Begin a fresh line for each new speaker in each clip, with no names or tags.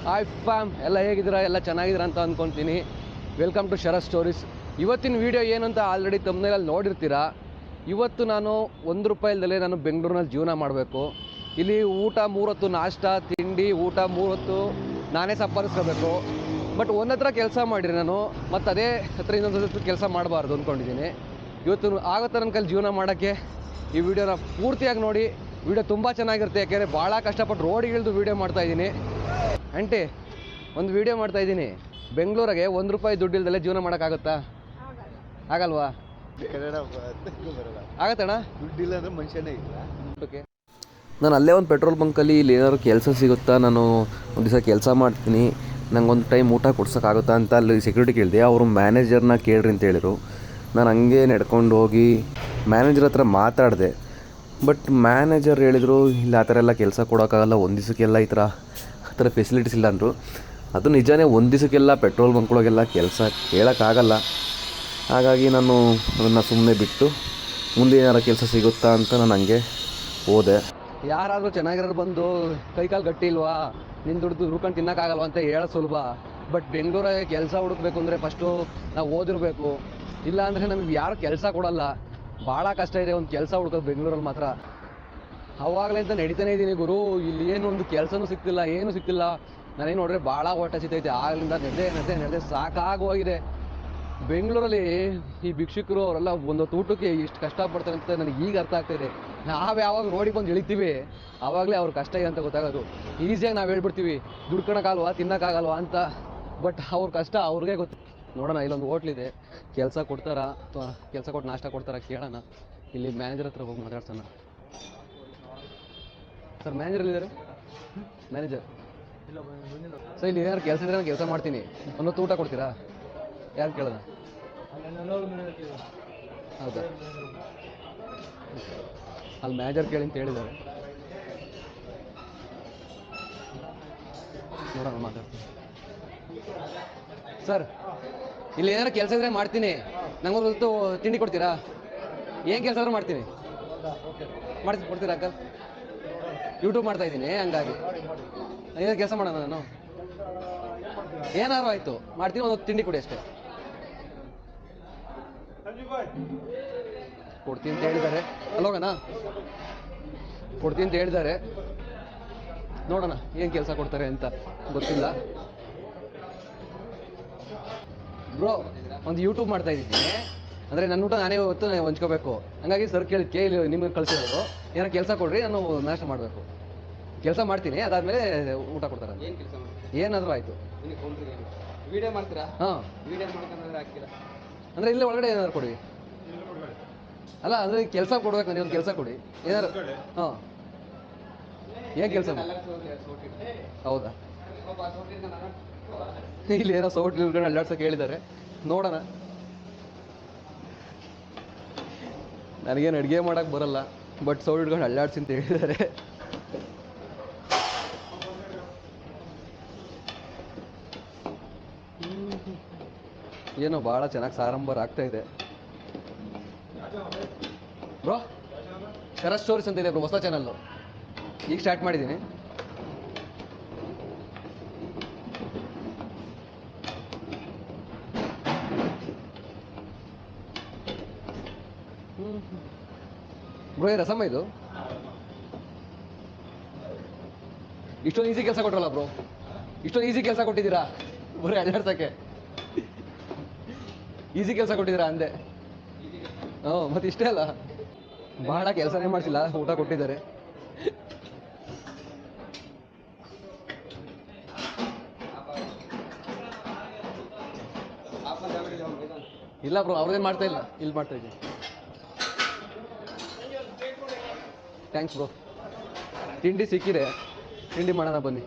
Hi fam, ಎಲ್ಲ ಹೇಗಿದ್ದೀರಾ? ಎಲ್ಲ ಚೆನ್ನಾಗಿದ್ದೀರಾ ಅಂತ ಅಂದ್ಕೊತೀನಿ. Welcome to Sharath stories. ಇವತ್ತಿನ ವೀಡಿಯೋ ಏನಂತ ಆಲ್ರೆಡಿ ತಮ್ಮನೇಲಿ ನೋಡಿರ್ತೀರಾ. ಇವತ್ತು ನಾನು ₹1 ನಾನು ಬೆಂಗಳೂರಿನಲ್ಲಿ ಜೀವನ ಮಾಡಬೇಕು. ಇಲ್ಲಿ ಊಟ 3 ಹೊತ್ತು, ನಾಷ್ಟ ತಿಂಡಿ ಊಟ 3 ಹೊತ್ತು ನಾನೇ ಸಂಪಾದಿಸ್ಕೋಬೇಕು. ಬಟ್ ಒಂದು ಹತ್ರ ಕೆಲಸ ಮಾಡಿರಿ ನಾನು, ಮತ್ತು ಅದೇ ಹತ್ರ ಇನ್ನೊಂದು ಕೆಲಸ ಮಾಡಬಾರ್ದು ಅಂದ್ಕೊಂಡಿದ್ದೀನಿ. ಇವತ್ತು ಆಗುತ್ತೆ ನನ್ನ ಕೈಲಿ ಜೀವನ ಮಾಡೋಕ್ಕೆ. ಈ ವಿಡಿಯೋನ ಪೂರ್ತಿಯಾಗಿ ನೋಡಿ. ವಿಡಿಯೋ ತುಂಬ ಚೆನ್ನಾಗಿರುತ್ತೆ, ಯಾಕೆಂದರೆ ಭಾಳ ಕಷ್ಟಪಟ್ಟು ರೋಡಿಗೆ ಇಳಿದು ವೀಡಿಯೋ ಮಾಡ್ತಾಯಿದ್ದೀನಿ. ಆಂಟಿ, ಒಂದು ವೀಡಿಯೋ ಮಾಡ್ತಾಯಿದ್ದೀನಿ. ಬೆಂಗಳೂರಿಗೆ ₹1 ದುಡ್ಡಿಲ್ದಲ್ಲೇ ಜೀವನ ಮಾಡೋಕ್ಕಾಗುತ್ತಾ? ಆಗಲ್ವಾ? ಆಗತ್ತಣ್ಣ?
ದುಡ್ಡಿಲ್ಲ ಅಂದರೆ ಮನುಷ್ಯನೇ ಇಲ್ಲ.
ಓಕೆ, ನಾನು ಅಲ್ಲೇ ಒಂದು ಪೆಟ್ರೋಲ್ ಬಂಕಲ್ಲಿ ಇಲ್ಲಿ ಏನಾದ್ರು ಕೆಲಸ ಸಿಗುತ್ತಾ, ನಾನು ಒಂದು ದಿವಸ ಕೆಲಸ ಮಾಡ್ತೀನಿ, ನಂಗೊಂದು ಟೈಮ್ ಊಟ ಕೊಡ್ಸೋಕ್ಕಾಗುತ್ತಾ ಅಂತ ಅಲ್ಲಿ ಸೆಕ್ಯೂರಿಟಿ ಕೇಳಿದೆ. ಅವರು ಮ್ಯಾನೇಜರ್ನ ಕೇಳ್ರಿ ಅಂತ ಹೇಳಿದರು. ನಾನು ಹಂಗೆ ನಡ್ಕೊಂಡು ಹೋಗಿ ಮ್ಯಾನೇಜರ್ ಹತ್ರ ಮಾತಾಡಿದೆ. ಬಟ್ ಮ್ಯಾನೇಜರ್ ಹೇಳಿದರು, ಇಲ್ಲ ಆ ಥರ ಎಲ್ಲ ಕೆಲಸ ಕೊಡೋಕ್ಕಾಗಲ್ಲ, ಒಂದು ದಿವಸಕ್ಕೆಲ್ಲ ಈ ಥರ ಫೆಸಿಲಿಟೀಸ್ ಇಲ್ಲ ಅಂದರು. ಅದು ನಿಜವೇ, ಒಂದು ದಿವಸಕ್ಕೆಲ್ಲ ಪೆಟ್ರೋಲ್ ಬಂಕ್ಗಳಿಗೆಲ್ಲ ಕೆಲಸ ಕೇಳೋಕ್ಕಾಗಲ್ಲ. ಹಾಗಾಗಿ ನಾನು ಅದನ್ನು ಸುಮ್ಮನೆ ಬಿಟ್ಟು ಮುಂದೆ ಏನಾರು ಕೆಲಸ ಸಿಗುತ್ತಾ ಅಂತ ನಾನು ಹಂಗೆ ಹೋದೆ. ಯಾರಾದರೂ ಚೆನ್ನಾಗಿರೋರು ಬಂದು ಕೈಕಾಲು ಗಟ್ಟಿ ಇಲ್ವಾ, ನಿನ್ನ ದುಡ್ದು ಹುಡ್ಕೊಂಡು ತಿನ್ನೋಕ್ಕಾಗಲ್ವ ಅಂತ ಹೇಳೋ ಸುಲಭ. ಬಟ್ ಬೆಂಗಳೂರಾಗೆ ಕೆಲಸ ಹುಡುಕ್ಬೇಕು ಅಂದರೆ ಫಸ್ಟು ನಾವು ಓದಿರಬೇಕು. ಇಲ್ಲ ಅಂದರೆ ನಮಗೆ ಯಾರು ಕೆಲಸ ಕೊಡಲ್ಲ. ಭಾಳ ಕಷ್ಟ ಇದೆ ಒಂದು ಕೆಲಸ ಹುಡ್ಕೋದು ಬೆಂಗಳೂರಲ್ಲಿ ಮಾತ್ರ. ಅವಾಗಲೇ ಅಂತ ನಡೀತಾನೆ ಇದ್ದೀನಿ ಗುರು. ಇಲ್ಲಿ ಏನು ಒಂದು ಕೆಲಸನೂ ಸಿಗ್ತಿಲ್ಲ, ಏನೂ ಸಿಗ್ತಿಲ್ಲ. ನಾನೇನು ನೋಡ್ರೆ ಭಾಳ ಹೊಟ್ಟೆ ಸಿಗ್ತೈತೆ. ಆಗಲಿಂದ ನಡೆದೇ ಸಾಕಾಗೋಗಿದೆ. ಬೆಂಗಳೂರಲ್ಲಿ ಈ ಭಿಕ್ಷುಕರು ಅವರೆಲ್ಲ ಒಂದೊತ್ತು ಊಟಕ್ಕೆ ಎಷ್ಟು ಕಷ್ಟಪಡ್ತಾರೆ ಅಂತ ನನಗೆ ಈಗ ಅರ್ಥ ಆಗ್ತಾಯಿದೆ. ನಾವು ಯಾವಾಗ ರೋಡಿಗೆ ಬಂದು ಇಳಿತೀವಿ ಆವಾಗಲೇ ಅವ್ರ ಕಷ್ಟ ಇದೆ ಅಂತ ಗೊತ್ತಾಗೋದು. ಈಸಿಯಾಗಿ ನಾವು ಹೇಳ್ಬಿಡ್ತೀವಿ ದುಡ್ಕೊಳಕ್ಕಾಗಲ್ವಾ, ತಿನ್ನೋಕ್ಕಾಗಲ್ವಾ ಅಂತ. ಬಟ್ ಅವ್ರ ಕಷ್ಟ ಅವ್ರಿಗೆ ಗೊತ್ತು. ನೋಡೋಣ, ಇಲ್ಲೊಂದು ಹೋಟ್ಲಿದೆ, ಕೆಲಸ ಕೊಡ್ತಾರಾ ಅಥವಾ ಕೆಲಸ ಕೊಟ್ಟು ನಾಷ್ಟ ಕೊಡ್ತಾರಾ ಕೇಳೋಣ. ಇಲ್ಲಿ ಮ್ಯಾನೇಜರ್ ಹತ್ರ ಹೋಗಿ ಮಾತಾಡ್ಸೋಣ. ಸರ್, ಮ್ಯಾನೇಜರ್ ಇದ್ದಾರೆ? ಮ್ಯಾನೇಜರ್ ಸರ್, ಇಲ್ಲಿ ಏನಾದ್ರು ಕೆಲಸ ಇದ್ರೆ ನಾನು ಕೆಲಸ ಮಾಡ್ತೀನಿ, ಒಂದೊತ್ತು ಊಟ ಕೊಡ್ತೀರಾ? ಯಾರು ಕೇಳೋಣ? ಹೌದಾ? ಅಲ್ಲಿ ಮ್ಯಾನೇಜರ್ ಕೇಳಿ ಅಂತ ಹೇಳಿದ್ದಾರೆ. ನೋಡೋಣ, ಮಾತಾಡ್ತೀನಿ. ಸರ್, ಇಲ್ಲಿ ಏನಾರು ಕೆಲಸ ಇದ್ರೆ ಮಾಡ್ತೀನಿ, ನಂಗೊಂದು ಹೊತ್ತು ತಿಂಡಿ ಕೊಡ್ತೀರಾ? ಏನು ಕೆಲಸ ಆದ್ರೂ ಮಾಡ್ತೀನಿ. ಕೊಡ್ತೀರಾ ಅಂಕಲ್? ಯೂಟ್ಯೂಬ್ ಮಾಡ್ತಾ ಇದ್ದೀನಿ, ಹಂಗಾಗಿ ಏನಾದ್ರು ಕೆಲಸ ಮಾಡೋಣ. ನಾನು ಏನಾದ್ರು ಆಯಿತು ಮಾಡ್ತೀನಿ, ಒಂದು ತಿಂಡಿ ಕೊಡಿ ಅಷ್ಟೇ. ಕೊಡ್ತೀನಿ ಅಂತ ಹೇಳಿದ್ದಾರೆ. ಅಲ್ಲೋಗಣ, ಕೊಡ್ತೀನಿ ಅಂತ ಹೇಳಿದ್ದಾರೆ. ನೋಡೋಣ ಏನು ಕೆಲಸ ಕೊಡ್ತಾರೆ ಅಂತ ಗೊತ್ತಿಲ್ಲ. ಬ್ರೋ, ಒಂದು ಯೂಟ್ಯೂಬ್ ಮಾಡ್ತಾ ಇದ್ದೀನಿ, ಅಂದರೆ ನನ್ನ ಊಟ ನಾನೇ ಹೊತ್ತು ಹಂಚ್ಕೋಬೇಕು. ಹಂಗಾಗಿ ಸರ್ ಕೇಳಿ ನಿಮಗೆ ಕಳಿಸಿರೋದು, ಏನೋ ಕೆಲಸ ಕೊಡ್ರಿ, ನಾನು ನಾಷ್ಟ ಮಾಡಬೇಕು. ಕೆಲಸ ಮಾಡ್ತೀನಿ, ಅದಾದಮೇಲೆ ಊಟ ಕೊಡ್ತಾರೆ. ಏನು ಕೆಲಸ ಮಾಡ್ತೀನಿ? ಏನಾದರೂ ಆಯಿತು.
ವಿಡಿಯೋ ಮಾಡ್ತೀರಾ?
ಹಾಂ,
ವಿಡಿಯೋ ಮಾಡ್ಕೊಂಡ್ರೆ ಆಗ್ತೀರಾ?
ಅಂದರೆ ಇಲ್ಲೇ ಒಳಗಡೆ ಏನಾದ್ರು ಕೊಡಿ. ಅಲ್ಲ, ಅಂದರೆ ಕೆಲಸ ಕೊಡ್ಬೇಕು, ನನಗೆ ಒಂದು ಕೆಲಸ ಕೊಡಿ ಏನಾರು. ಹಾಂ, ಏನು ಕೆಲಸ? ಹೌದಾ? ಇಲ್ಲಿ ಏನೋ ಸೌಟ್ ಇಲ್ಕೊಂಡು ಅಲ್ಲಾಡ್ಸೋಕೆ ಹೇಳಿದ್ದಾರೆ. ನೋಡೋಣ. ನನಗೇನು ಅಡುಗೆ ಮಾಡೋಕ್ಕೆ ಬರಲ್ಲ, ಬಟ್ ಸೌಟ್ ಇಟ್ಕೊಂಡು ಅಲ್ಲಾಡ್ಸಿ ಅಂತ ಹೇಳಿದ್ದಾರೆ. ಏನೋ ಭಾಳ ಚೆನ್ನಾಗಿ ಸಾರಂಬಾರು ಆಗ್ತಾಯಿದೆ. ಬ್ರೋ, ಶರತ್ ಸ್ಟೋರೀಸ್ ಅಂತ ಇದೆ ಬ್ರೋ, ಹೊಸ ಚಾನಲ್ಲು, ಈಗ ಸ್ಟಾರ್ಟ್ ಮಾಡಿದ್ದೀನಿ. ಬ್ರೋ, ಈ ರಸಮ್ಮ ಇದು ಇಷ್ಟೊಂದು ಈಸಿ ಕೆಲಸ ಕೊಟ್ರಲ್ಲ ಬ್ರೋ, ಇಷ್ಟೊಂದು ಈಸಿ ಕೆಲಸ ಕೊಟ್ಟಿದ್ದೀರಾ ಬರೀ ಅಲ್ಲಾಡ್ಸೋಕ್ಕೆ? ಈಸಿ ಕೆಲಸ ಕೊಟ್ಟಿದ್ದೀರಾ ಅಂದೆ. ಹ್ಞೂ, ಮತ್ತೆ ಇಷ್ಟೇ ಅಲ್ಲ, ಭಾಳ ಕೆಲಸನೇ ಮಾಡಿಸಿಲ್ಲ, ಊಟ ಕೊಟ್ಟಿದ್ದಾರೆ. ಇಲ್ಲ ಬ್ರೋ, ಅವ್ರದ್ದೇನು ಮಾಡ್ತಾ ಇಲ್ಲ, ಇಲ್ಲಿ ಮಾಡ್ತಾ ಇದ್ದೀನಿ. Thanks bro. ತಿಂಡಿ ಸಿಕ್ಕಿದೆ, ತಿಂಡಿ ಮಾಡೋಣ ಬನ್ನಿ.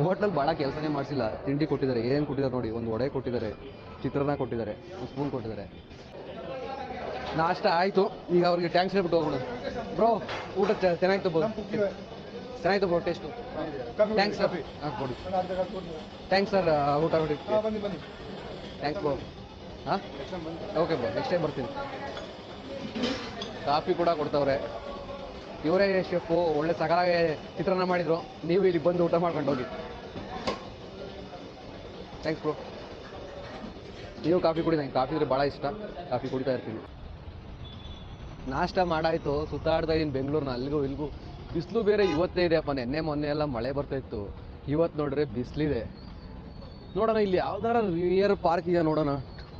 ಹೋಟ್ಲಲ್ಲಿ ಭಾಳ ಕೆಲಸನೇ ಮಾಡಿಸಿಲ್ಲ, ತಿಂಡಿ ಕೊಟ್ಟಿದ್ದಾರೆ. ಏನು ಕೊಟ್ಟಿದ್ದಾರೆ ನೋಡಿ, ಒಂದು ವಡೆ ಕೊಟ್ಟಿದ್ದಾರೆ, ಚಿತ್ರಾನ್ನ ಕೊಟ್ಟಿದ್ದಾರೆ, ಒಂದು ಸ್ಪೂನ್ ಕೊಟ್ಟಿದ್ದಾರೆ. ನಾಷ್ಟ ಆಯಿತು, ಈಗ ಅವ್ರಿಗೆ ಟ್ಯಾಂಕ್ಸ್ ಹೇಳ್ಬಿಟ್ಟು ಹೋಗೋಣ. ಬ್ರೋ, ಊಟ ಚೆನ್ನಾಗಿತ್ತು ಬ್ರೋ, ಚೆನ್ನಾಗಿತ್ತು ಬ್ರೋ, ಟೇಸ್ಟು. Thanks sir. ಹಾಂ, ಕೊಡಿ. ಥ್ಯಾಂಕ್ಸ್ ಸರ್, ಊಟ ನೋಡಿ. Thanks bro. ಹಾಂ ಓಕೆ ಬ್ರೋ, ನೆಕ್ಸ್ಟ್ ಟೈಮ್ ಬರ್ತೀನಿ. ಕಾಫಿ ಕೂಡ ಕೊಡ್ತಾವ್ರೆ. ಇವರೇ ಶೆಫು, ಒಳ್ಳೆ ಸಕಲಾಗಿ ಚಿತ್ರಾನ್ನ ಮಾಡಿದ್ರು. ನೀವು ಇಲ್ಲಿಗೆ ಬಂದು ಊಟ ಮಾಡ್ಕೊಂಡು ಹೋಗಿ. Thanks bro. ನೀವು ಕಾಫಿ ಕುಡಿ, ನಂಗೆ ಕಾಫಿ ಅಂದರೆ ಭಾಳ ಇಷ್ಟ, ಕಾಫಿ ಕುಡಿತಾ ಇರ್ತೀನಿ. ನಾಷ್ಟ ಮಾಡಾಯಿತು, ಸುತ್ತಾಡ್ತಾ ಇದ್ದೀನಿ ಬೆಂಗಳೂರಿನ ಅಲ್ಲಿಗೂ ಇಲ್ಲಿಗೂ. ಬಿಸಿಲು ಬೇರೆ ಇವತ್ತೇ ಇದೆಯಪ್ಪ. ನೆನ್ನೆ ಮೊನ್ನೆ ಎಲ್ಲ ಮಳೆ ಬರ್ತಾಯಿತ್ತು, ಇವತ್ತು ನೋಡ್ರೆ ಬಿಸಿಲಿದೆ. ನೋಡೋಣ ಇಲ್ಲಿ ಯಾವ್ದಾರ ನಿಯರ್ ಪಾರ್ಕ್ ಇದೆಯಾ ನೋಡೋಣ.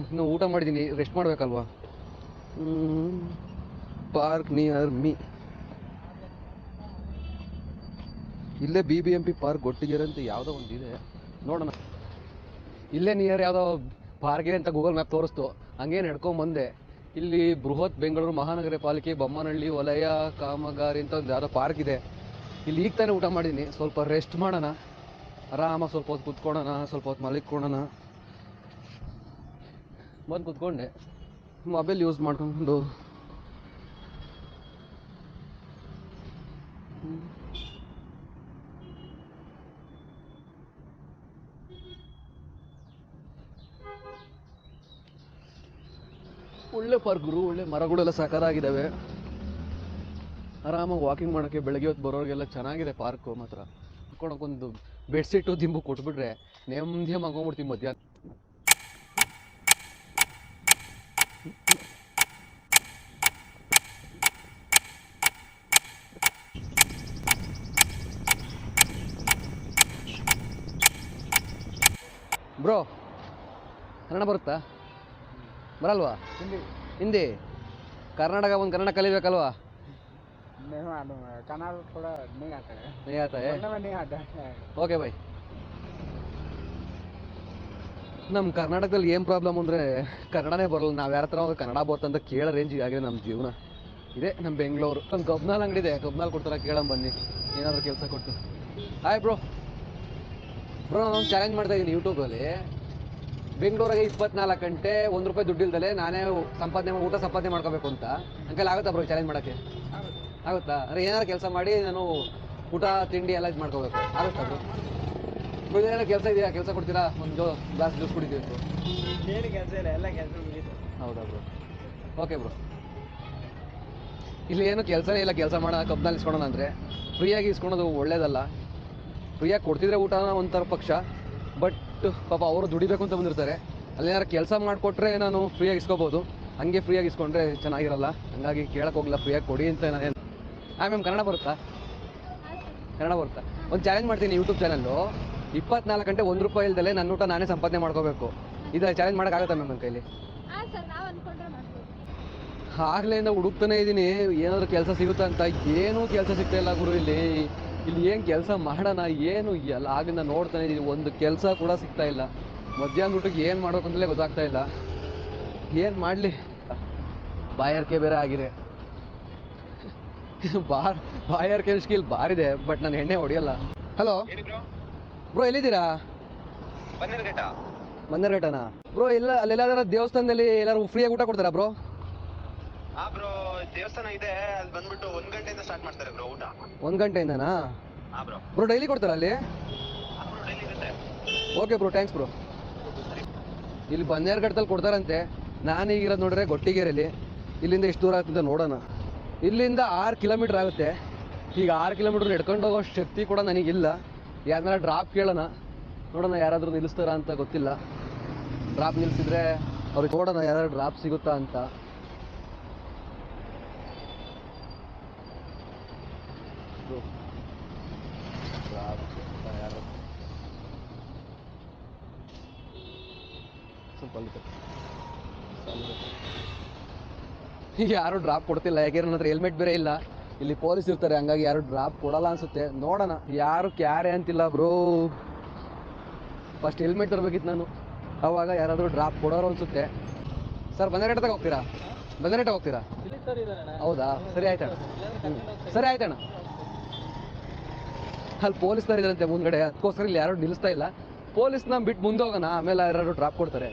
ಇನ್ನು ಊಟ ಮಾಡಿದ್ದೀನಿ, ರೆಸ್ಟ್ ಮಾಡಬೇಕಲ್ವಾ. ಪಾರ್ಕ್ ನಿಯರ್ ಮೀ, ಇಲ್ಲೇ BBMP ಪಾರ್ಕ್ ಗೊಟ್ಟಿಗೆರೆ ಅಂತ ಯಾವುದೋ ಒಂದು ಇದೆ, ನೋಡೋಣ. ಇಲ್ಲೇ ನಿಯರ್ ಯಾವುದೋ ಪಾರ್ಕ್ ಇದೆ ಅಂತ ಗೂಗಲ್ ಮ್ಯಾಪ್ ತೋರಿಸ್ತು, ಹಂಗೆ ನಡ್ಕೊಂಬಂದೆ. ಇಲ್ಲಿ ಬೃಹತ್ ಬೆಂಗಳೂರು ಮಹಾನಗರ ಪಾಲಿಕೆ ಬೊಮ್ಮನಹಳ್ಳಿ ವಲಯ ಕಾಮಗಾರಿ ಅಂತ ಒಂದು ಯಾವುದೋ ಪಾರ್ಕ್ ಇದೆ. ಇಲ್ಲಿ ಈಗ ತಾನೇ ಊಟ ಮಾಡಿದ್ದೀನಿ, ಸ್ವಲ್ಪ ರೆಸ್ಟ್ ಮಾಡೋಣ, ಆರಾಮಾಗಿ ಸ್ವಲ್ಪ ಹೊತ್ತು ಕುತ್ಕೊಳ್ಳೋಣ, ಸ್ವಲ್ಪ ಹೊತ್ತು ಮಲಿಕೊಳ್ಳೋಣ. ಬಂದು ಕುತ್ಕೊಂಡೆ, ಮೊಬೈಲ್ ಯೂಸ್ ಮಾಡ್ಕೊಂಡು. ಒಳ್ಳೆ ಪಾರ್ಕ್ ಗುರು, ಒಳ್ಳೆ ಮರಗಳೆಲ್ಲ ಸಾಕಾಗಿದ್ದಾವೆ. ಆರಾಮಾಗಿ ವಾಕಿಂಗ್ ಮಾಡೋಕ್ಕೆ ಬೆಳಗ್ಗೆ ಹೊತ್ತು ಬರೋರಿಗೆಲ್ಲ ಚೆನ್ನಾಗಿದೆ ಪಾರ್ಕು ಮಾತ್ರ. ಕುತ್ಕೊಳಕ್ಕೊಂದು ಬೆಡ್ಶೀಟು ದಿಂಬು ಕೊಟ್ಬಿಟ್ರೆ ನೆಮ್ಮದಿಯಾಗಿ ಮಲ್ಕೊಂಡ್ಬಿಡ್ತೀವಿ ಮಧ್ಯಾಹ್ನ. ಬ್ರೋ, ಕನ್ನಡ ಬರುತ್ತಾ? ಬರಲ್ವಾ? ಹಿಂದಿ. ಕರ್ನಾಟಕ ಒಂದು ಕನ್ನಡ ಕಲಿಬೇಕಲ್ವಾ?
कनाल थोड़ा नहीं आता है,
नहीं आता है?
बोलने में नहीं आता है.
Okay by. ನಮ್ಮ ಕರ್ನಾಟಕದಲ್ಲಿ ಏನು ಪ್ರಾಬ್ಲಮ್ ಅಂದರೆ ಕನ್ನಡನೇ ಬರಲ್ಲ. ನಾವು ಯಾರ ಹತ್ರ ಕನ್ನಡ ಬರ್ತಂತ ಕೇಳೋ ರೇಂಜಿಗೆ ಆಗಿದೆ ನಮ್ಮ ಜೀವನ. ಇದೆ ನಮ್ಮ ಬೆಂಗಳೂರು. ಒಂದು ಕಬ್ನಾಲ್ ಅಂಗಡಿ ಇದೆ, ಕಬ್ನಾಲ್ ಕೊಡ್ತಾರೆ, ಕೇಳೋಣ ಬನ್ನಿ ಏನಾದರೂ ಕೆಲಸ ಕೊಟ್ಟು. Hi bro. ಬ್ರೋ, ನಾನು ಚಾಲೆಂಜ್ ಮಾಡ್ತಾ ಇದ್ದೀನಿ ಯೂಟ್ಯೂಬಲ್ಲಿ. ಬೆಂಗಳೂರಿಗೆ 24 ಗಂಟೆ ₹1 ದುಡ್ಡಿಲ್ದಲೆ ನಾನೇ ಊಟ ಸಂಪಾದನೆ ಮಾಡ್ಕೋಬೇಕು ಅಂತ. ಅಂಕಲ್ ಆಗುತ್ತಾ ಬ್ರೋ ಚಾಲೆಂಜ್ ಮಾಡೋಕ್ಕೆ? ಆಗುತ್ತಾ? ಅಂದರೆ ಏನಾದ್ರು ಕೆಲಸ ಮಾಡಿ ನಾನು ಊಟ ತಿಂಡಿ ಎಲ್ಲ ಇದು ಮಾಡ್ಕೋಬೇಕು, ಆಗುತ್ತಾ ಬ್ರೋ? ಏನಾದ್ರು ಕೆಲಸ ಇದೆಯಾ? ಕೆಲಸ ಕೊಡ್ತೀರಾ? ಒಂದು ಗ್ಲಾಸ್ ಜ್ಯೂಸ್ ಕುಡಿತೀವಿ ಬ್ರೋ.
ಏನು ಕೆಲಸ ಇಲ್ಲ, ಎಲ್ಲ ಕೆಲಸ ಮುಗೀತು.
ಹೌದಾ ಬ್ರೋ? Okay bro. ಇಲ್ಲಿ ಏನು ಕೆಲಸನೇ ಇಲ್ಲ, ಕೆಲಸ ಮಾಡೋ ಕಬ್ನಲ್ಲಿ ಇಸ್ಕೊಳೋಣ ಅಂದರೆ. ಫ್ರೀಯಾಗಿ ಇಸ್ಕೊಳೋದು ಒಳ್ಳೇದಲ್ಲ. ಫ್ರೀಯಾಗಿ ಕೊಡ್ತಿದ್ರೆ ಊಟನ ಒಂಥರ ಪಕ್ಷ, ಬಟ್ ಪಾಪ ಅವರು ದುಡಿಬೇಕು ಅಂತ ಬಂದಿರ್ತಾರೆ. ಅಲ್ಲೇನಾರು ಕೆಲಸ ಮಾಡಿಕೊಟ್ರೆ ನಾನು ಫ್ರೀಯಾಗಿ ಇಸ್ಕೋಬೋದು, ಹಂಗೆ ಫ್ರೀಯಾಗಿ ಇಸ್ಕೊಂಡ್ರೆ ಚೆನ್ನಾಗಿರಲ್ಲ. ಹಂಗಾಗಿ ಕೇಳಕ್ಕೆ ಹೋಗಿಲ್ಲ, ಫ್ರೀಯಾಗಿ ಕೊಡಿ ಅಂತ ನಾನೇನು. ಮ್ಯಾಮ್ ಕನ್ನಡ ಬರುತ್ತಾ? ಕನ್ನಡ ಬರುತ್ತಾ? ಒಂದು ಚಾಲೆಂಜ್ ಮಾಡ್ತೀನಿ ಯೂಟ್ಯೂಬ್ ಚಾನಲ್ಲು. 24 ಗಂಟೆ ₹1 ಇಲ್ದಲೆ ನನ್ನ ಊಟ ನಾನೇ ಸಂಪಾದನೆ ಮಾಡ್ಕೋಬೇಕು. ಇದು ಚಾಲೆಂಜ್ ಮಾಡೋಕ್ಕಾಗತ್ತಾ ಮ್ಯಾಮ್ ನನ್ನ ಕೈಲಿ? ಆಗ್ಲಿಂದ ಹುಡುಕ್ತಾನೆ ಇದ್ದೀನಿ ಏನಾದರೂ ಕೆಲಸ ಸಿಗುತ್ತಾ ಅಂತ. ಏನೂ ಕೆಲಸ ಸಿಗ್ತಾ ಇಲ್ಲ ಗುರು. ಇಲ್ಲಿ ಏನು ಕೆಲಸ ಮಾಡೋಣ, ಏನು ಎಲ್ಲ ಆಗಿಂದ ನೋಡ್ತಾನೆ ಇದ್ದೀನಿ, ಒಂದು ಕೆಲಸ ಕೂಡ ಸಿಗ್ತಾ ಇಲ್ಲ. ಮಧ್ಯಾಹ್ನ ಊಟಕ್ಕೆ ಏನು ಮಾಡೋಕೆ ಅಂತಲೇ ಗೊತ್ತಾಗ್ತಾ ಇಲ್ಲ. ಏನು ಮಾಡಲಿ? ಬಾಯಾರಿಕೆ ಬೇರೆ ಆಗಿದೆ. ಬಾಯಾರಿಕೆ ಸ್ಕಿಲ್ ಬಾರಿದೆ, ಬಟ್ ನಾನು ಎಣ್ಣೆ ಹೊಡೆಯಲ್ಲ. ಹಲೋ ಬ್ರೋ, ಎಲ್ಲಿದ್ದೀರಾ? ಬನ್ನೇರ್ಘಟ್ಟನಾ ಬ್ರೋ? ಇಲ್ಲ, ಅಲ್ಲೆಲ್ಲಾದ್ರೂ ದೇವಸ್ಥಾನದಲ್ಲಿ ಎಲ್ಲರೂ ಫ್ರೀಯಾಗಿ ಊಟ ಕೊಡ್ತಾರಾ ಬ್ರೋ?
ಬ್ರೋ, ದೇವಸ್ಥಾನ ಇದೆ, ಅಲ್ಲಿ ಬಂದ್ಬಿಟ್ಟು 1 ಗಂಟೆಯಿಂದ ಸ್ಟಾರ್ಟ್ ಮಾಡ್ತಾರೆ ಬ್ರೋ ಊಟ.
1 ಗಂಟೆಯಿಂದನಾ
ಬ್ರೋ?
ಬ್ರೋ ಡೈಲಿ ಕೊಡ್ತಾರಾ ಅಲ್ಲಿ?
ಡೈಲಿ ಇರುತ್ತೆ.
Okay bro, thanks bro. ಇಲ್ಲಿ ಬನ್ನೇರ್ಘಟ್ಟದಲ್ಲಿ ಕೊಡ್ತಾರಂತೆ. ನಾನು ಈಗಿರೋದು ನೋಡ್ರೆ ಗೊಟ್ಟಿಗೆರೆಯಲ್ಲಿ. ಇಲ್ಲಿಂದ ಎಷ್ಟು ದೂರ ಆಗ್ತದೆ ನೋಡೋಣ. ಇಲ್ಲಿಂದ 6 ಕಿಲೋಮೀಟ್ರ್ ಆಗುತ್ತೆ. ಈಗ 6 ಕಿಲೋಮೀಟ್ರ್ ನಡ್ಕೊಂಡು ಹೋಗೋ ಶಕ್ತಿ ಕೂಡ ನನಗಿಲ್ಲ. ಯಾರನ್ನಾರ ಡ್ರಾಪ್ ಕೇಳೋಣ, ನೋಡೋಣ ಯಾರಾದರೂ ನಿಲ್ಲಿಸ್ತಾರ ಅಂತ ಗೊತ್ತಿಲ್ಲ. ಡ್ರಾಪ್ ನಿಲ್ಲಿಸಿದ್ರೆ ಅವ್ರಿಗೆ ನೋಡೋಣ ಯಾರಾದ್ರು ಡ್ರಾಪ್ ಸಿಗುತ್ತಾ ಅಂತ. ಯಾರು ಸ್ವಲ್ಪ ಯಾರು ಡ್ರಾಪ್ ಕೊಡ್ತಿಲ್ಲ, ಯಾಕೆಂದ್ರೆ ನನ್ನ ಹತ್ರ ಹೆಲ್ಮೆಟ್ ಬೇರೆ ಇಲ್ಲ. ಇಲ್ಲಿ ಪೊಲೀಸ್ ಇರ್ತಾರೆ, ಹಂಗಾಗಿ ಯಾರು ಡ್ರಾಪ್ ಕೊಡಲ್ಲ ಅನ್ಸುತ್ತೆ. ನೋಡೋಣ, ಯಾರು ಕ್ಯಾರೆ ಅಂತಿಲ್ಲ ಬ್ರೋ. ಫಸ್ಟ್ ಹೆಲ್ಮೆಟ್ ತರಬೇಕಿತ್ತು ನಾನು, ಅವಾಗ ಯಾರಾದರೂ ಡ್ರಾಪ್ ಕೊಡೋರು ಅನ್ಸುತ್ತೆ. ಸರ್ ಬನ್ನೇರ್ಘಟ್ಟದಾಗ ಹೋಗ್ತೀರಾ? ಬನ್ನೇರ್ಘಟ್ಟ ಹೋಗ್ತೀರಾ? ಹೌದಾ, ಸರಿ ಆಯ್ತಣ್ಣ. ಸರಿ ಆಯ್ತಣ್ಣ. ಅಲ್ಲಿ ಪೊಲೀಸ್ನವ್ರು ಇದ್ದಾರಂತೆ ಮುಂದ್ಗಡೆ, ಅದಕ್ಕೋಸ್ಕರ ಇಲ್ಲಿ ಯಾರು ನಿಲ್ಲಿಸ್ತಾ ಇಲ್ಲ. ಪೊಲೀಸ್ನ ಬಿಟ್ಟು ಮುಂದೆ ಹೋಗೋಣ, ಆಮೇಲೆ ಯಾರಾದ್ರು ಡ್ರಾಪ್ ಕೊಡ್ತಾರೆ.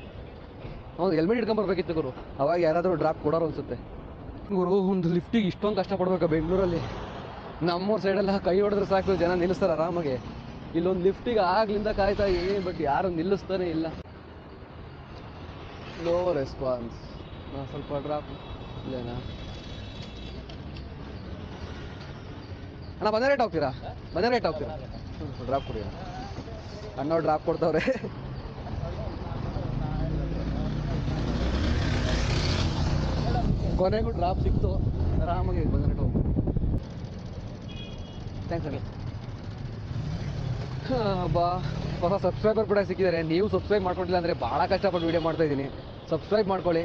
ಹೌದು, ಹೆಲ್ಮೆಟ್ ಇಟ್ಕೊಂಬರ್ಬೇಕಿತ್ತು ಗುರು, ಅವಾಗ ಯಾರಾದರೂ ಡ್ರಾಪ್ ಕೊಡೋರು ಅನ್ಸುತ್ತೆ. ಗುರು, ಒಂದು ಲಿಫ್ಟಿಗೆ ಇಷ್ಟೊಂದು ಕಷ್ಟಪಡ್ಬೇಕಾ ಬೆಂಗಳೂರಲ್ಲಿ? ನಮ್ಮೂರು ಸೈಡೆಲ್ಲ ಕೈ ಹೊಡೆದ್ರೆ ಸಾಕು, ಜನ ನಿಲ್ಲಿಸ್ತಾರೆ ಆರಾಮಾಗಿ. ಇಲ್ಲೊಂದು ಲಿಫ್ಟಿಗೆ ಆಗ್ಲಿಂದ ಕಾಯ್ತಾ ಬಟ್ ಯಾರು ನಿಲ್ಲಿಸ್ತಾನೆ ಇಲ್ಲ. No response. ಸ್ವಲ್ಪ ಡ್ರಾಪ್ ಇಲ್ಲೇನಾ ಅಣ್ಣ? ಬಂದ ರೇಟ್ ಹೋಗ್ತೀರಾ? ಬಂದ ರೇಟ್ ಹೋಗ್ತೀರಾ? ಡ್ರಾಪ್ ಕೊಡಿ ಅಣ್ಣ, ಡ್ರಾಪ್ ಕೊಡ್ತಾವ್ರೆ. ಕೊನೆಗೂ ಡ್ರಾಪ್ ಸಿಕ್ತು, ಆರಾಮಾಗಿ ಬಂದ ರೇಟ್ ಹೋಗ್ಬೋದು. ಥ್ಯಾಂಕ್ಸ್ ಅಣ್ಣ. ಬಾ ಹೊಸ ಸಬ್ಸ್ಕ್ರೈಬರ್ ಕೂಡ ಸಿಕ್ಕಿದ್ದಾರೆ. ನೀವು ಸಬ್ಸ್ಕ್ರೈಬ್ ಮಾಡ್ಕೊಂಡಿಲ್ಲ ಅಂದರೆ ಭಾಳ ಕಷ್ಟಪಟ್ಟು ವೀಡಿಯೋ ಮಾಡ್ತಾಯಿದ್ದೀನಿ. ಸಬ್ಸ್ಕ್ರೈಬ್ ಮಾಡ್ಕೊಳ್ಳಿ.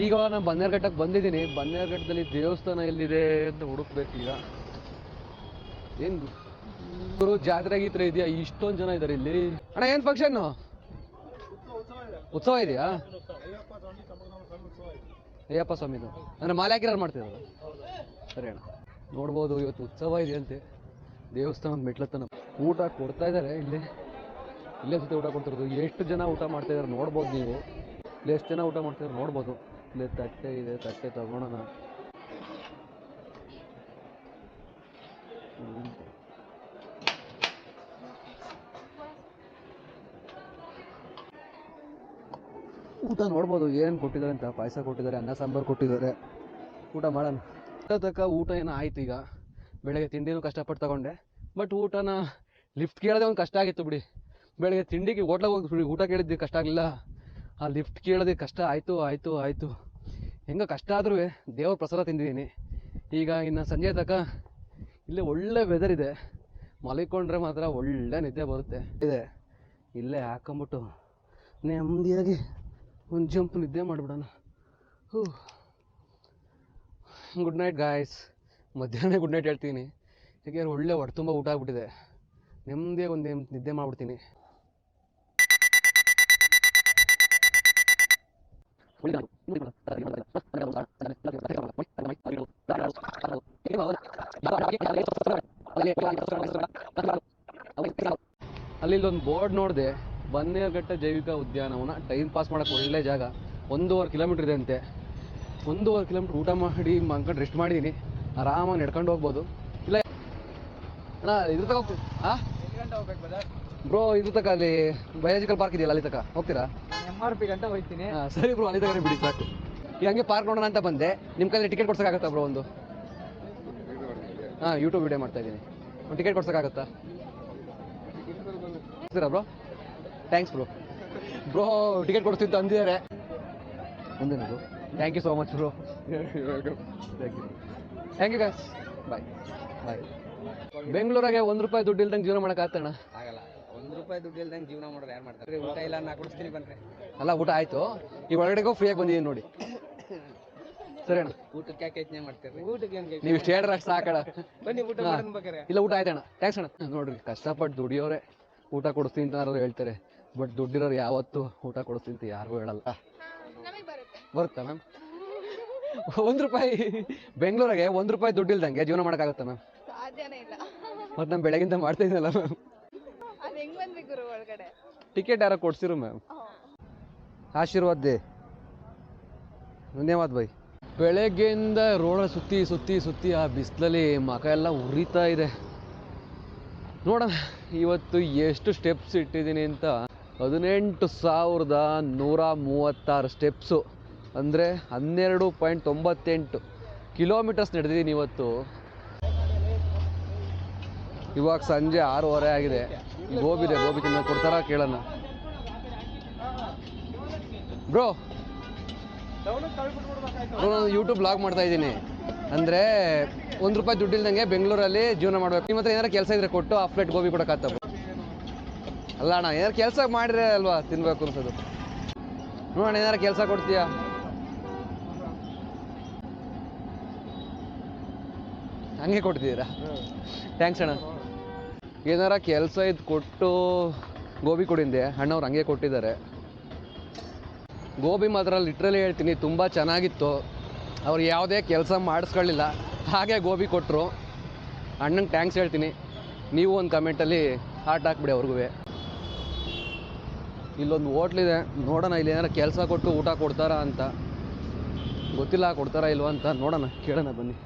ಈಗ ನಾನು ಬನ್ನೇರುಘಟ್ಟಕ್ಕೆ ಬಂದಿದ್ದೀನಿ. ಬನ್ನೇರುಘಟ್ಟದಲ್ಲಿ ದೇವಸ್ಥಾನ ಎಲ್ಲಿದೆ ಅಂತ ಹುಡುಕ್ಬೇಕು. ಈಗ ಏನು ಜಾತ್ರೆ ಗೀತ್ರೆ ಇದೆಯಾ? ಇಷ್ಟೊಂದು ಜನ ಇದ್ದಾರೆ ಇಲ್ಲಿ. ಅಣ್ಣ ಏನು ಫಂಕ್ಷನ್ನು? ಉತ್ಸವ ಇದೆಯಾ? ಅಯ್ಯಪ್ಪ ಸ್ವಾಮಿದು ಅಂದರೆ ಮಾಲೆ ಹಾಕಿರೋರು ಮಾಡ್ತಿರಲ್ಲ? ಸರಿ ಅಣ್ಣ, ನೋಡ್ಬೋದು. ಇವತ್ತು ಉತ್ಸವ ಇದೆಯಂತೆ ದೇವಸ್ಥಾನದ ಮೆಟ್ಲತ್ತನ. ಊಟ ಕೊಡ್ತಾ ಇದ್ದಾರೆ ಇಲ್ಲೇ ಜೊತೆ ಊಟ ಕೊಡ್ತಿರೋದು. ಎಷ್ಟು ಜನ ಊಟ ಮಾಡ್ತಾಯಿದ್ದಾರೆ ನೋಡ್ಬೋದು ನೀವು. ಇಲ್ಲಿ ಎಷ್ಟು ಜನ ಊಟ ಮಾಡ್ತಿದ್ದಾರೆ ನೋಡ್ಬೋದು. ಇಲ್ಲೇ ತಟ್ಟೆ ಇದೆ, ತಟ್ಟೆ ತಗೊಳೋಣ. ಊಟ ನೋಡ್ಬೋದು ಏನೇನು ಕೊಟ್ಟಿದ್ದಾರೆ ಅಂತ. ಪಾಯಸ ಕೊಟ್ಟಿದ್ದಾರೆ, ಅನ್ನ ಸಾಂಬಾರು ಕೊಟ್ಟಿದ್ದಾರೆ. ಊಟ ಮಾಡೋಣ. ತಕ್ಕ ಊಟ ಏನೋ ಆಯ್ತು. ಈಗ ಬೆಳಗ್ಗೆ ತಿಂಡಿನೂ ಕಷ್ಟಪಟ್ಟು ತಗೊಂಡೆ, ಬಟ್ ಊಟನ ಲಿಫ್ಟ್ ಕೇಳೋದೇ ಒಂದು ಕಷ್ಟ ಆಗಿತ್ತು ಬಿಡಿ. ಬೆಳಗ್ಗೆ ತಿಂಡಿಗೆ ಹೋಟ್ಲಾಗ ಹೋಗಿ ಊಟ ಕೇಳಿದ್ದು ಕಷ್ಟ ಆಗಲಿಲ್ಲ, ಆ ಲಿಫ್ಟ್ ಕೇಳೋದೇ ಕಷ್ಟ ಆಯಿತು. ಹೆಂಗೆ ಕಷ್ಟ ಆದ್ರೂ ದೇವ್ರ ಪ್ರಸಾದ ತಿಂದಿದ್ದೀನಿ. ಈಗ ಇನ್ನು ಸಂಜೆ ತನಕ ಇಲ್ಲೇ ಒಳ್ಳೆ ವೆದರ್ ಇದೆ. ಮಲಿಕೊಂಡ್ರೆ ಮಾತ್ರ ಒಳ್ಳೆ ನಿದ್ದೆ ಬರುತ್ತೆ. ಇಲ್ಲೇ ಹಾಕೊಂಬಿಟ್ಟು ನೆಮ್ಮದಿಯಾಗಿ ಒಂದು ಜಂಪ್ ನಿದ್ದೆ ಮಾಡಿಬಿಡೋಣ. Good night guys. ಮಧ್ಯಾಹ್ನ ಗುಡ್ ನೈಟ್ ಹೇಳ್ತೀನಿ, ಯಾಕೆಂದ್ರೆ ಒಳ್ಳೆ ಹೊಟ್ಟೆ ತುಂಬ ಊಟ ಆಗ್ಬಿಟ್ಟಿದೆ. ನೆಮ್ಮದಿಯಾಗಿ ಒಂದು ನಿದ್ದೆ ಮಾಡ್ಬಿಡ್ತೀನಿ. ಅಲ್ಲಿಲ್ಲೊಂದು ಬೋರ್ಡ್ ನೋಡಿದೆ, ಬನ್ನೇರುಘಟ್ಟ ಜೈವಿಕ ಉದ್ಯಾನವನ. ಟೈಮ್ ಪಾಸ್ ಮಾಡೋಕ್ಕೆ ಒಳ್ಳೆ ಜಾಗ. 1.5 ಕಿಲೋಮೀಟ್ರ್ ಇದೆ ಅಂತೆ. 1.5 ಕಿಲೋಮೀಟ್ರ್ ಊಟ ಮಾಡಿ ಮಾಡ್ಕೊಂಡು ರೆಸ್ಟ್ ಮಾಡಿದ್ದೀನಿ. ಆರಾಮಾಗಿ ನಡ್ಕೊಂಡು ಹೋಗ್ಬೋದು. ಇಲ್ಲ ಅಣ್ಣ, ಇದ್ರ ತಕ ಹೋಗ್ತೀವಿ. ಹಾಂ ಬ್ರೋ, ಇದ್ರ ತಕ ಅಲ್ಲಿ ಬಯಾಲಜಿಕಲ್ ಪಾರ್ಕ್ ಇದೆಯಲ್ಲ, ಅಲ್ಲಿ ತಕ ಹೋಗ್ತೀರಾ?
MRP ಗಂಟ ಹೋಗ್ತೀನಿ.
ಹಾಂ ಸರಿ ಬ್ರೋ, ಅಲ್ಲಿ ತಗನೆ ಬಿಡಿ ಸಾಕು. ಈಗ ಹಂಗೆ ಪಾರ್ಕ್ ನೋಡೋಣ ಅಂತ ಬಂದೆ. ನಿಮ್ಮ ಕೈಲಿ ಟಿಕೆಟ್ ಕೊಡ್ಸೋಕ್ಕಾಗತ್ತಾ ಬ್ರೋ? ಒಂದು ಯೂಟ್ಯೂಬ್ ವಿಡಿಯೋ ಮಾಡ್ತಾ ಇದ್ದೀನಿ. ಒಂದು ಟಿಕೆಟ್ ಕೊಡ್ಸೋಕ್ಕಾಗತ್ತಾ ಬ್ರೋ? ಥ್ಯಾಂಕ್ಸ್ ಬ್ರೋ, ಟಿಕೆಟ್ ಕೊಡ್ತಿತ್ತು ಅಂದಿದ್ದಾರೆ. ಒಂದೇನಾ bro? Thank you so much bro. Thank you guys. Bye. ಬೆಂಗಳೂರಾಗೆ ₹1 ದುಡ್ಡು ಇಲ್ದಂಗೆ ಜೀವನ ಮಾಡೋಕ್ಕಾಗ್ತಣ್ಣ?
ಆಗಲ್ಲ. ₹1 ದುಡ್ಡು ಇಲ್ದಂಗೆ ಜೀವನ ಮಾಡೋರು ಯಾರು ಮಾಡ್ತಾರೆ? ಊಟ ಇಲ್ಲ, ನಾ ಕೊಡಿಸ್ತೀನಿ ಬನ್ರಿ.
ಅಲ್ಲ, ಊಟ ಆಯಿತು. ಈಗ ಒಳಗಡೆಗೂ ಫ್ರೀಯಾಗಿ ಬಂದಿದ್ದೀನಿ ನೋಡಿ. ಸರಿ ಅಣ್ಣ.
ಊಟಕ್ಕೆ ಯಾಕೆ ಯೋಚನೆ ಮಾಡ್ತೀರಿ? ಊಟಕ್ಕೆ
ನೀವು ಇಷ್ಟು ಹೇಳ್ರೆ ಅಷ್ಟು ಸಾಕಣ.
ಬನ್ನಿ ಊಟ ಮಾಡ್ಬೇಕಾರೆ.
ಇಲ್ಲ, ಊಟ ಆಯ್ತಣ್ಣ. ಥ್ಯಾಂಕ್ಸ್ ಅಣ್ಣ. ನೋಡ್ರಿ, ಕಷ್ಟಪಟ್ಟು ದುಡಿಯೋರೆ ಊಟ ಕೊಡಿಸ್ತೀನಿ ಅಂತ ಹೇಳ್ತಾರೆ, ಬಟ್ ದುಡ್ಡಿರೋರು ಯಾವತ್ತೂ ಊಟ ಕೊಡಿಸ್ತೀನಿ ಅಂತ ಯಾರಿಗೂ ಹೇಳಲ್ಲ. ಬರುತ್ತಾ ಮ್ಯಾಮ್? ₹1 ಬೆಂಗಳೂರಾಗೆ ₹1 ದುಡ್ಡು ಇಲ್ದಂಗೆ ಜೀವನ ಮಾಡೋಕ್ಕಾಗತ್ತಾ ಮ್ಯಾಮ್?
ಸಾಧ್ಯನೇ ಇಲ್ಲ.
ಮತ್ತು ನಾನು ಬೆಳಗಿಂದ ಮಾಡ್ತಾ ಇದ್ದೀನಲ್ಲ ಮ್ಯಾಮ್.
ಅದು ಹೆಂಗ್ ಬಂದ್ರಿ ಗುರು ಒಳಗಡೆ?
ಟಿಕೆಟ್ ಯಾರೋ ಕೊಡ್ಸಿರು ಮ್ಯಾಮ್. ಆಶೀರ್ವಾದ ದೇ. ಧನ್ಯವಾದ ಬೈ. ಬೆಳಗ್ಗೆಯಿಂದ ರೋಡ ಸುತ್ತಿ ಆ ಬಿಸಿಲಲ್ಲಿ ಮಕ ಎಲ್ಲ ಉರಿತಾ ಇದೆ. ನೋಡೋಣ ಇವತ್ತು ಎಷ್ಟು ಸ್ಟೆಪ್ಸ್ ಇಟ್ಟಿದ್ದೀನಿ ಅಂತ. 18,136 ಸ್ಟೆಪ್ಸು, ಅಂದರೆ 12.98 ಕಿಲೋಮೀಟರ್ಸ್ ನಡೆದಿದ್ದೀನಿ ಇವತ್ತು. ಇವಾಗ ಸಂಜೆ 6:30 ಆಗಿದೆ. ಗೋಬಿ ತಿನ್ನೋ ಕೊಡ್ತಾರಾ ಕೇಳೋಣ. ಬ್ರೋ, ನಾನು ಯೂಟ್ಯೂಬ್ ಬ್ಲಾಗ್ ಮಾಡ್ತಾ ಇದ್ದೀನಿ. ಅಂದರೆ ₹1 ದುಡ್ಡು ಇಲ್ದಂಗೆ ಬೆಂಗಳೂರಲ್ಲಿ ಜೀವನ ಮಾಡಬೇಕು. ನಿಮ್ಮ ಹತ್ರ ಏನಾರು ಕೆಲಸ ಇದ್ರೆ ಕೊಟ್ಟು 1/2 ಪ್ಲೇಟ್ ಗೋಬಿ ಕೊಡೋಕ್ಕಾಗ್ತ? ಅಲ್ಲ ಅಣ್ಣ, ಏನಾರು ಕೆಲಸ ಮಾಡಿದ್ರೆ ಅಲ್ವಾ ತಿನ್ಬೇಕು ಅನ್ಸೋದು. ನೋಡೋಣ, ಏನಾರು ಕೆಲಸ ಕೊಡ್ತೀಯಾ? ಹಂಗೆ ಕೊಡ್ತಿದ್ದೀರಾ? ಥ್ಯಾಂಕ್ಸ್ ಅಣ್ಣ. ಏನಾರ ಕೆಲಸ ಇದು ಕೊಟ್ಟು ಗೋಬಿ ಕೊಡಿಂದೆ ಅಣ್ಣವ್ರು ಹಂಗೆ ಕೊಟ್ಟಿದ್ದಾರೆ. ಗೋಬಿ ಮಾತ್ರ ಲಿಟ್ರಲಿ ಹೇಳ್ತೀನಿ ತುಂಬ ಚೆನ್ನಾಗಿತ್ತು. ಅವ್ರು ಯಾವುದೇ ಕೆಲಸ ಮಾಡಿಸ್ಕೊಳ್ಳಿಲ್ಲ, ಹಾಗೆ ಗೋಬಿ ಕೊಟ್ಟರು. ಅಣ್ಣಂಗೆ ಥ್ಯಾಂಕ್ಸ್ ಹೇಳ್ತೀನಿ. ನೀವು ಒಂದು ಕಮೆಂಟಲ್ಲಿ ಹಾರ್ಟ್ ಹಾಕ್ಬಿಡಿ ಅವ್ರಿಗೂ. ಇಲ್ಲೊಂದು ಹೋಟ್ಲಿದೆ, ನೋಡೋಣ ಇಲ್ಲಿ ಏನಾರು ಕೆಲಸ ಕೊಟ್ಟು ಊಟ ಕೊಡ್ತಾರಾ ಅಂತ. ಗೊತ್ತಿಲ್ಲ ಕೊಡ್ತಾರಾ ಇಲ್ವಾ ಅಂತ, ನೋಡೋಣ, ಕೇಳೋಣ ಬನ್ನಿ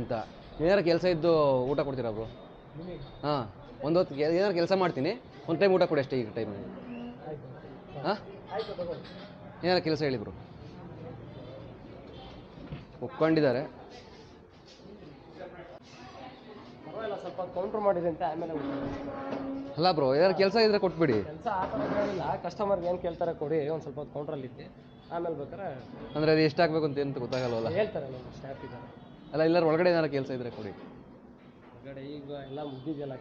ಅಂತ. ಏನಾರು ಕೆಲಸ ಇದ್ದು ಊಟ ಕೊಡ್ತೀರಾ ಬ್ರೋ? ಹಾಂ, ಒಂದು ಹೊತ್ತು ಏನಾರು ಕೆಲಸ ಮಾಡ್ತೀನಿ, ಒಂದು ಟೈಮ್ ಊಟ ಕೊಡಿ ಅಷ್ಟೇ ಈಗ ಟೈಮಲ್ಲಿ. ಹಾಂ
ಆಯ್ತು ತಗೋ.
ಏನಾರ ಕೆಲಸ ಹೇಳಿ ಬ್ರೋ. ಒಪ್ಕೊಂಡಿದ್ದಾರೆ.
ಪರವಾಗಿಲ್ಲ, ಸ್ವಲ್ಪ ಕೌಂಟ್ರ್ ಮಾಡಿದೆ ಅಂತ ಆಮೇಲೆ
ಅಲ್ಲ ಬ್ರೋ, ಏನಾರು ಕೆಲಸ ಇದ್ರೆ ಕೊಟ್ಬಿಡಿ.
ಕೆಲಸ ಆ ಥರ ಹೇಳಿಲ್ಲ. ಕಸ್ಟಮರ್ಗೆ ಏನು ಕೇಳ್ತಾರೆ ಕೊಡಿ, ಒಂದು ಸ್ವಲ್ಪ ಹೊತ್ತು ಕೌಂಟ್ರಲ್ಲಿ ಇದ್ದು ಆಮೇಲೆ ಬೇಕಾರೆ
ಅಂದರೆ ಅದು ಎಷ್ಟಾಗಬೇಕು ಅಂತ ಏನು ಗೊತ್ತಾಗಲ್ವಲ್ಲ.
ಹೇಳ್ತಾರೆ ನಮ್ಮ ಸ್ಟಾಫ್ ಇದ್ದಾರೆ.
ಅಲ್ಲ ಎಲ್ಲರೂ ಒಳಗಡೆ ಏನಾರು ಕೆಲಸ ಇದ್ರೆ ಕೊಡಿ.
ಹೊರಗಡೆ ಈಗ ಎಲ್ಲ ಮುಗಿದಿದೆಯಲ್ಲ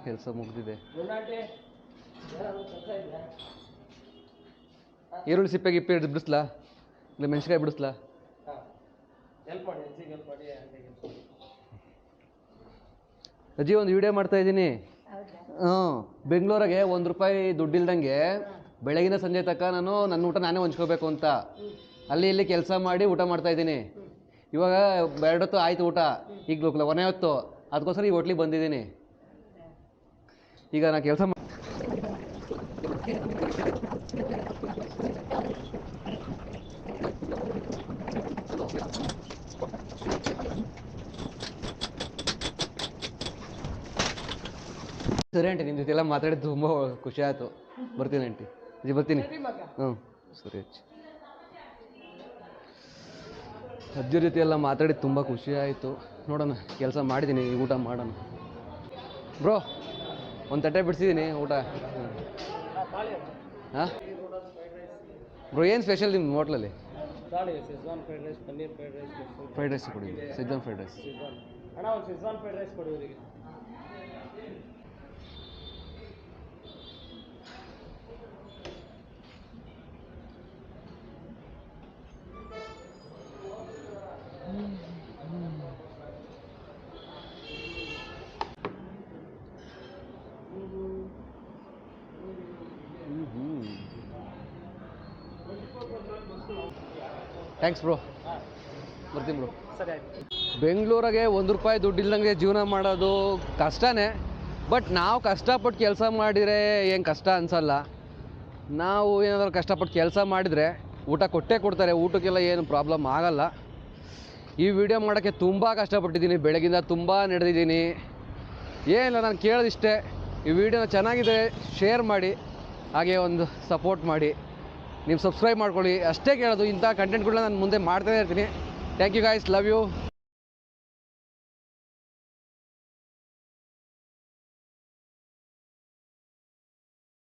ಕೆಲಸ ಮುಗ್ದಿದೆ.
ಕೆಲಸ ಇದೆಯಾ?
ಈರುಳ್ಳಿ ಸಿಪ್ಪೆ ಗಿಪ್ಪೆ ಬಿಡಿಸ್ಲಾ, ಇಲ್ಲ ಮೆಣಸಿನ್ಕಾಯಿ ಬಿಡಿಸ್ಲಾ?
ಹಾಂ, ಹೆಲ್ಪ್ ಮಾಡಿ, ಹೆಲ್ಸಿಗೆ ಹೆಲ್ಪ್ ಮಾಡಿ, ಹಂಗೆ ಹೆಲ್ಪ್ ಮಾಡಿ.
ಅಜ್ಜಿ ಒಂದು ವಿಡಿಯೋ ಮಾಡ್ತಾ ಇದ್ದೀನಿ. ಬೆಂಗಳೂರಿಗೆ ₹1 ದುಡ್ಡಿಲ್ದಂಗೆ ಬೆಳಗಿನ ಸಂಜೆ ತನಕ ನನ್ನ ಊಟ ನಾನೇ ಹೊಂಚ್ಕೋಬೇಕು ಅಂತ ಅಲ್ಲಿ ಇಲ್ಲಿ ಕೆಲಸ ಮಾಡಿ ಊಟ ಮಾಡ್ತಾ ಇದ್ದೀನಿ. ಇವಾಗ 2 ಹೊತ್ತು ಆಯಿತು ಊಟ, ಈಗ ಕೊನೆ ಹೊತ್ತು, ಅದಕ್ಕೋಸ್ಕರ ಈ ಹೋಟ್ಲಿಗೆ ಬಂದಿದ್ದೀನಿ. ಈಗ ನಾನು ಕೆಲಸ ಸರಿ ಆಂಟಿ, ನಿಮ್ಮ ಜೊತೆ ಎಲ್ಲ ಮಾತಾಡಿದ್ದು ತುಂಬ ಖುಷಿ ಆಯಿತು. ಬರ್ತೀನಿ ಆಂಟಿ. ಅಜ್ಜಿ ಬರ್ತೀನಿ. ಹ್ಞೂ ಸರಿ ಅಜ್ಜಿ. ಅಜ್ಜಿ ಜೊತೆ ಎಲ್ಲ ಮಾತಾಡಿದ್ದು ತುಂಬ ಖುಷಿ ಆಯಿತು. ನೋಡೋಣ, ಕೆಲಸ ಮಾಡಿದ್ದೀನಿ, ಈಗ ಊಟ ಮಾಡೋಣ. ಬ್ರೋ ಒಂದು ತಟ್ಟೆ ಬಿಡಿಸಿದ್ದೀನಿ ಊಟ. ಹಾಂ ಬ್ರೋ, ಏನು ಸ್ಪೆಷಲ್ ನಿಮ್ಮ ಹೋಟ್ಲಲ್ಲಿ?
Schezwan fried rice, paneer fried rice,
fried rice ಕೊಡಿ. Schezwan fried rice.
ಅಣ್ಣ ಒಂದು ಶೆಜ್ವಾನ್ ಫ್ರೈಡ್ ರೈಸ್ ಕೊಡಿ ಇವರಿಗೆ.
Thanks bro. ಬರ್ತೀನಿ ಬ್ರೋ.
ಸರಿ ಆಯ್ತು.
ಬೆಂಗಳೂರಿಗೆ ₹1 ದುಡ್ಡಿಲ್ದಂಗೆ ಜೀವನ ಮಾಡೋದು ಕಷ್ಟನೇ. ಬಟ್ ನಾವು ಕಷ್ಟಪಟ್ಟು ಕೆಲಸ ಮಾಡಿದರೆ ಏನು ಕಷ್ಟ ಅನಿಸಲ್ಲ. ನಾವು ಏನಾದರೂ ಕಷ್ಟಪಟ್ಟು ಕೆಲಸ ಮಾಡಿದರೆ ಊಟ ಕೊಟ್ಟೇ ಕೊಡ್ತಾರೆ, ಊಟಕ್ಕೆಲ್ಲ ಏನು ಪ್ರಾಬ್ಲಮ್ ಆಗಲ್ಲ. ಈ ವಿಡಿಯೋ ಮಾಡೋಕ್ಕೆ ತುಂಬ ಕಷ್ಟಪಟ್ಟಿದ್ದೀನಿ, ಬೆಳಗಿಂದ ತುಂಬ ನಡೆದಿದ್ದೀನಿ. ಏನಿಲ್ಲ, ನಾನು ಕೇಳೋದಿಷ್ಟೇ, ಈ ವಿಡಿಯೋನ ಚೆನ್ನಾಗಿದೆ ಶೇರ್ ಮಾಡಿ, ಹಾಗೆ ಒಂದು ಸಪೋರ್ಟ್ ಮಾಡಿ, ನೀವು ಸಬ್ಸ್ಕ್ರೈಬ್ ಮಾಡ್ಕೊಳ್ಳಿ, ಅಷ್ಟೇ ಕೇಳೋದು. ಇಂಥ ಕಂಟೆಂಟ್ಗಳನ್ನ ನಾನು ಮುಂದೆ ಮಾಡ್ತಾನೇ ಇರ್ತೀನಿ. Thank you guys, love you.